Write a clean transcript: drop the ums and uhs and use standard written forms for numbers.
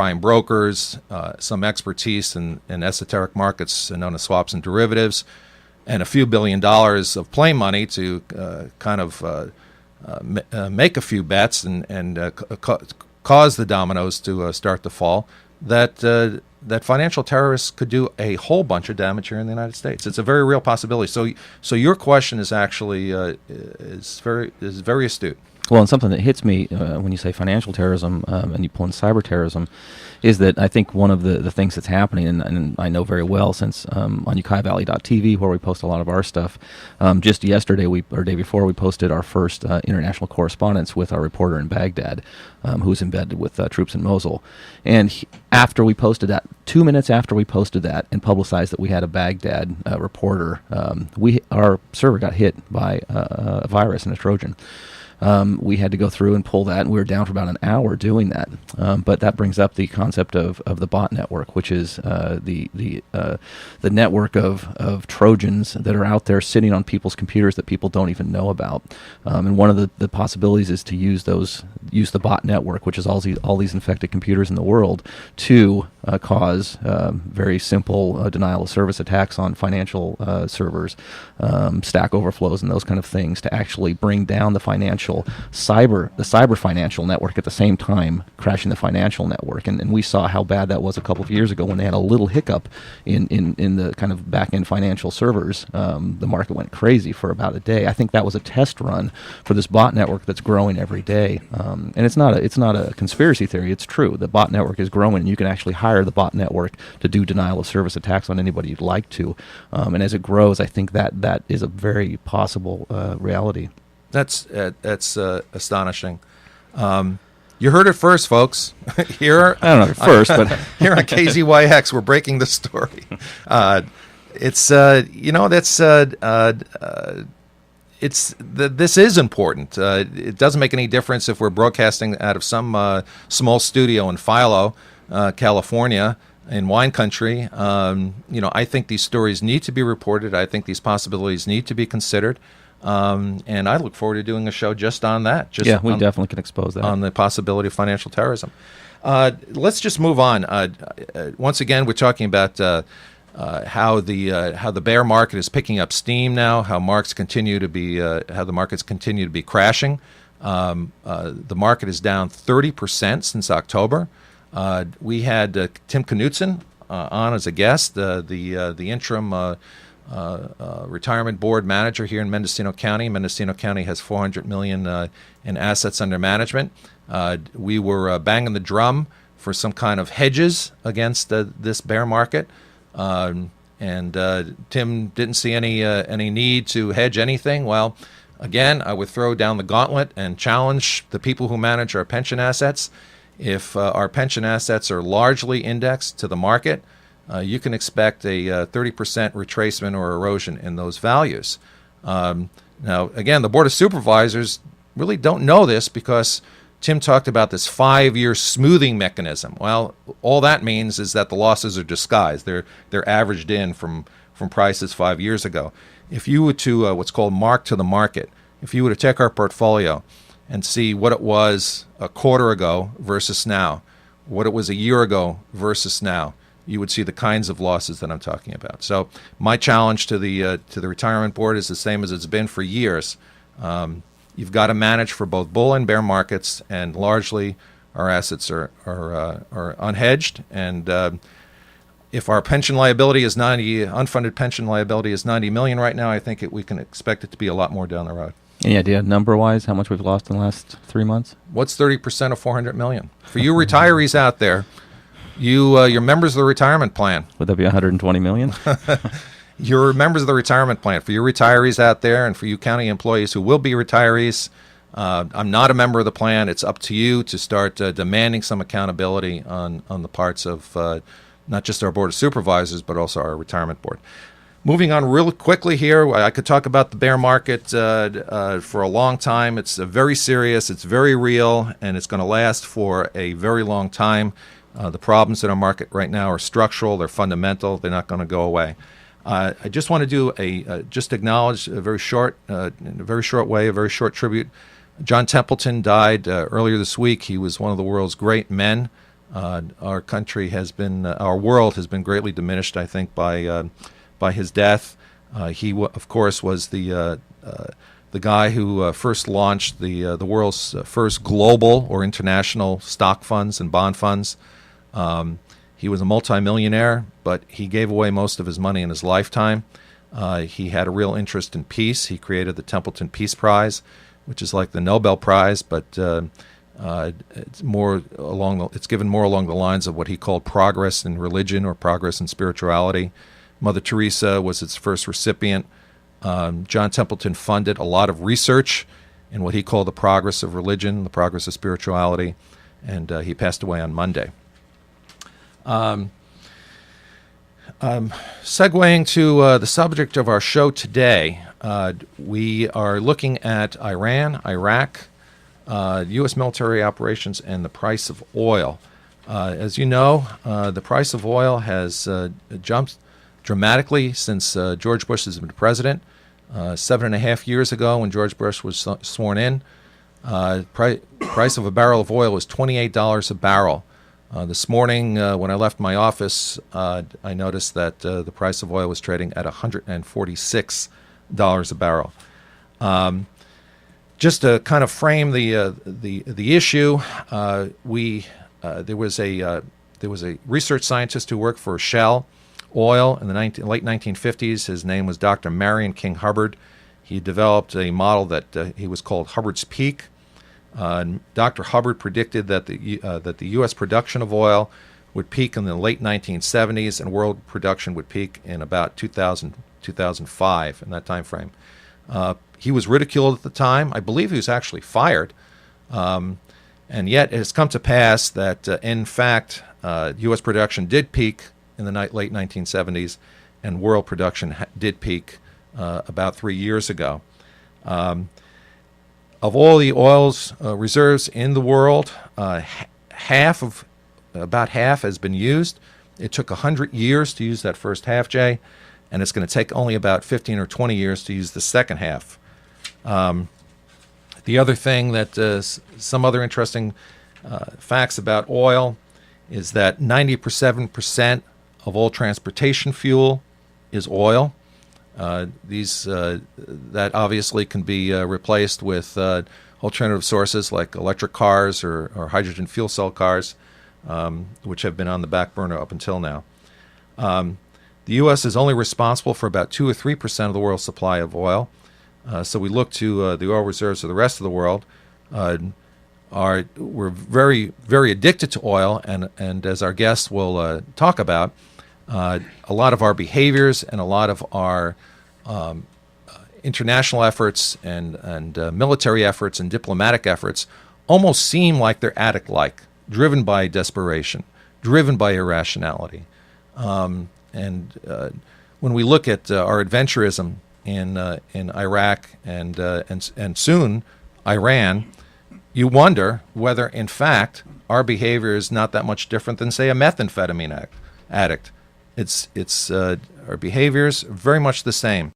prime brokers, some expertise in esoteric markets known as swaps and derivatives, and a few $1 billion of play money to make a few bets and cause the dominoes to start to fall, that financial terrorists could do a whole bunch of damage here in the United States. It's a very real possibility. So your question is actually is very astute. Well, and something that hits me when you say financial terrorism and you pull in cyber terrorism is that I think one of the things that's happening, and I know very well since on UkaiValley.tv, where we post a lot of our stuff, just yesterday or day before, we posted our first international correspondence with our reporter in Baghdad, who's embedded with troops in Mosul. And after we posted that, 2 minutes after we posted that and publicized that we had a Baghdad reporter, our server got hit by a virus and a Trojan. We had to go through and pull that, and we were down for about an hour doing that. But that brings up the concept of the bot network, which is the network of Trojans that are out there sitting on people's computers that people don't even know about. And one of the possibilities is to use the bot network, which is all these infected computers in the world, to cause very simple denial of service attacks on financial servers, Stack Overflows, and those kind of things, to actually bring down the cyber financial network at the same time crashing the financial network. And we saw how bad that was a couple of years ago when they had a little hiccup in the kind of back-end financial servers. The market went crazy for about a day. I think that was a test run for this bot network that's growing every day. And it's not a conspiracy theory. It's true. The bot network is growing, and you can actually hire the bot network to do denial of service attacks on anybody you'd like to. And as it grows, I think that is a very possible reality. That's astonishing. You heard it first, folks. Here, I don't know first, but here on KZYX, we're breaking the story. This is important. It doesn't make any difference if we're broadcasting out of some small studio in Philo, California, in wine country. I think these stories need to be reported. I think these possibilities need to be considered. And I look forward to doing a show just on that. We definitely can expose that. On the possibility of financial terrorism. Let's just move on. Once again, we're talking about how the bear market is picking up steam now, how the markets continue to be crashing. The market is down 30% since October. We had Tim Knutson on as a guest, the interim retirement board manager here in Mendocino County. Mendocino County has $400 million in assets under management. We were banging the drum for some kind of hedges against this bear market, and Tim didn't see any need to hedge anything. Well, again, I would throw down the gauntlet and challenge the people who manage our pension assets. If our pension assets are largely indexed to the market, you can expect a 30% retracement or erosion in those values. Now, again, the Board of Supervisors really don't know this because Tim talked about this 5-year smoothing mechanism. Well, all that means is that the losses are disguised. They're averaged in from prices 5 years ago. If you were to what's called mark to the market, if you were to take our portfolio and see what it was a quarter ago versus now, what it was a year ago versus now, you would see the kinds of losses that I'm talking about. So my challenge to the retirement board is the same as it's been for years. You've got to manage for both bull and bear markets, and largely our assets are unhedged. And if our pension liability is unfunded pension liability is $90 million right now, I think we can expect it to be a lot more down the road. Any idea, number-wise, how much we've lost in the last 3 months? What's 30% of $400 million? For you retirees out there, you're members of the retirement plan. Would that be $120 million? You're members of the retirement plan. For you retirees out there and for you county employees who will be retirees, I'm not a member of the plan. It's up to you to start demanding some accountability on the parts of not just our Board of Supervisors, but also our retirement board. Moving on real quickly here, I could talk about the bear market for a long time. It's very serious, it's very real, and it's going to last for a very long time. The problems in our market right now are structural, they're fundamental, they're not going to go away. I just want to do just acknowledge in a very short way, a very short tribute. John Templeton died earlier this week. He was one of the world's great men. Our country has been, our world has been greatly diminished, I think, by his death. He, of course, was the guy who first launched the world's first global or international stock funds and bond funds. He was a multimillionaire, but he gave away most of his money in his lifetime. He had a real interest in peace. He created the Templeton Peace Prize, which is like the Nobel Prize, but it's given more along the lines of what he called progress in religion or progress in spirituality. Mother Teresa was its first recipient. John Templeton funded a lot of research in what he called the progress of religion, the progress of spirituality, and he passed away on Monday. Segueing to the subject of our show today, we are looking at Iran, Iraq, U.S. military operations, and the price of oil. As you know, the price of oil has jumped dramatically since George Bush has been president. 7.5 years ago, when George Bush was sworn in, price of a barrel of oil was $28 a barrel. This morning, when I left my office, I noticed that the price of oil was trading at $146 a barrel. Just to kind of frame the issue, there was a research scientist who worked for Shell Oil in the late 1950s. His name was Dr. Marion King Hubbard. He developed a model that he was called Hubbard's Peak. Dr. Hubbard predicted that the U.S. production of oil would peak in the late 1970s, and world production would peak in about 2000, 2005, in that time frame. He was ridiculed at the time. I believe he was actually fired. And yet it has come to pass that, in fact, U.S. production did peak in the late 1970s, and world production did peak about 3 years ago. Of all the oil's reserves in the world, about half has been used. It took 100 years to use that first half, Jay, and it's going to take only about 15 or 20 years to use the second half. The other thing that some other interesting facts about oil is that 97% of all transportation fuel is oil. That obviously can be replaced with alternative sources like electric cars or hydrogen fuel cell cars, which have been on the back burner up until now. The U.S. is only responsible for about 2 or 3% of the world's supply of oil. So we look to the oil reserves of the rest of the world. We're very, very addicted to oil, and as our guests will talk about, a lot of our behaviors and a lot of our international efforts and military efforts and diplomatic efforts almost seem like they're addict-like, driven by desperation, driven by irrationality. When we look at our adventurism in Iraq and soon Iran, you wonder whether, in fact, our behavior is not that much different than, say, a methamphetamine addict. Our behaviors are very much the same.